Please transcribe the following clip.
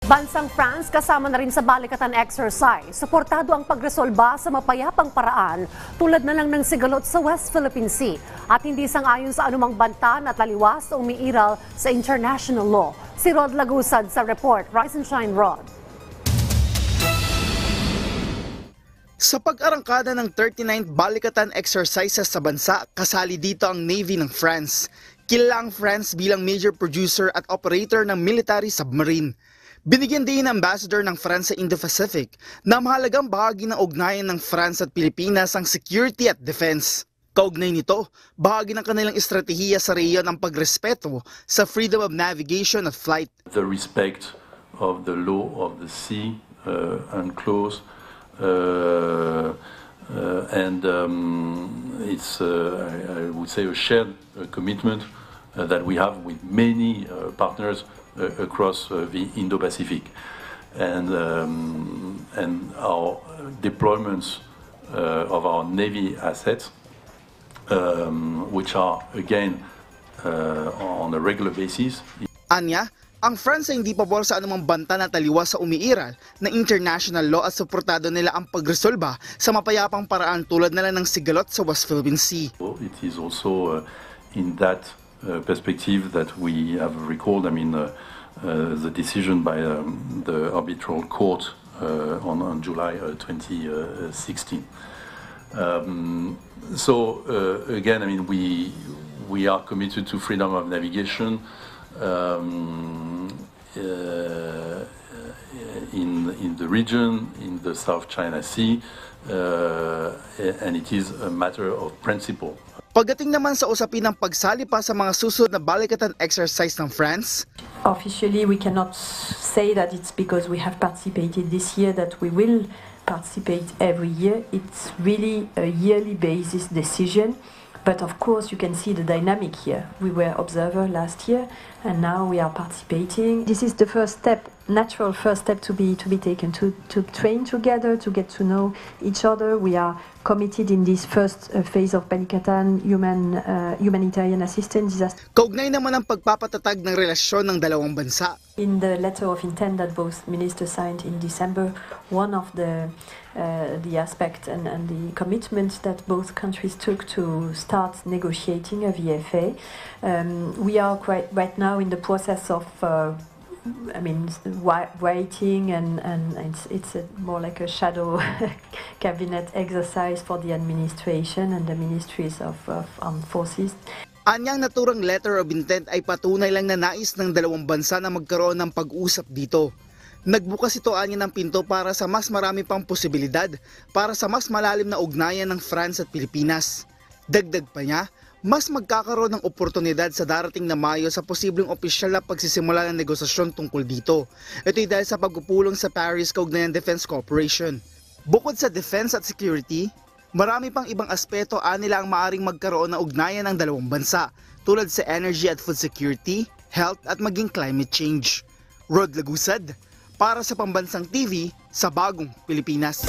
Bansang France kasama na rin sa balikatan exercise. Suportado ang pagresolba sa mapayapang paraan tulad na lang ng sigalot sa West Philippine Sea at hindi sang-ayon sa anumang banta na taliwas o umiiral sa international law. Si Rod Lagusad sa report. Rise and shine, Rod. Sa pag-arangkada ng 39th balikatan exercises sa bansa, kasali dito ang Navy ng France. Kilala ang France bilang major producer at operator ng military submarine. Binigyan din ng ambassador ng France sa Indo-Pacific na mahalagang bahagi ng ugnayan ng France at Pilipinas ang security at defense. Kaugnay nito, bahagi ng kanilang estratehiya sa rehiyon ang pagrespeto sa freedom of navigation at flight. The respect of the law of the sea UNCLOS it's I would say a shared commitment that we have with many partners across the Indo-Pacific, and our deployments of our Navy assets, which are again on a regular basis. Anya, ang France ay hindi pabor sa anumang banta na taliwas sa umiiral na international law at suportado nila ang pagresolba sa mapayapang paraan tulad na lang ng sigalot sa West Philippine Sea. It is also in that perspective that we have recalled, the decision by the arbitral court on July 2016. Again, we are committed to freedom of navigation in the region, in the South China Sea, and it is a matter of principle. Pagdating naman sa usapin ng pagsali pa sa mga susunod na balikatan exercise ng France, officially we cannot say that it's because we have participated this year that we will participate every year. It's really a yearly basis decision. But of course, you can see the dynamic here. We were observer last year, and now we are participating. This is the first step, natural first step to be taken, to train together, to get to know each other. We are committed in this first phase of Balikatan humanitarian assistance disaster. Kaugnay naman ang pagpapatatag ng relasyon ng dalawang bansa. In the letter of intent that both ministers signed in December, one of the aspect and the commitment that both countries took to start negotiating a VFA. We are right now in the process of writing, and it's more like a shadow cabinet exercise for the administration and the ministries of armed forces. Anyang naturang letter of intent ay patunay lang na nais ng dalawang bansa na magkaroon ng pag-usap dito. Nagbukas ito anya ng pinto para sa mas marami pang posibilidad para sa mas malalim na ugnayan ng France at Pilipinas. Dagdag pa niya, mas magkakaroon ng oportunidad sa darating na Mayo sa posibleng opisyal na pagsisimula ng negosasyon tungkol dito. Ito'y dahil sa pagpupulong sa Paris Kaugnayan Defense Cooperation. Bukod sa defense at security, marami pang ibang aspeto nila ang maaring magkaroon ng ugnayan ng dalawang bansa tulad sa energy at food security, health at maging climate change. Rod Lagusad, para sa Pambansang TV sa Bagong Pilipinas.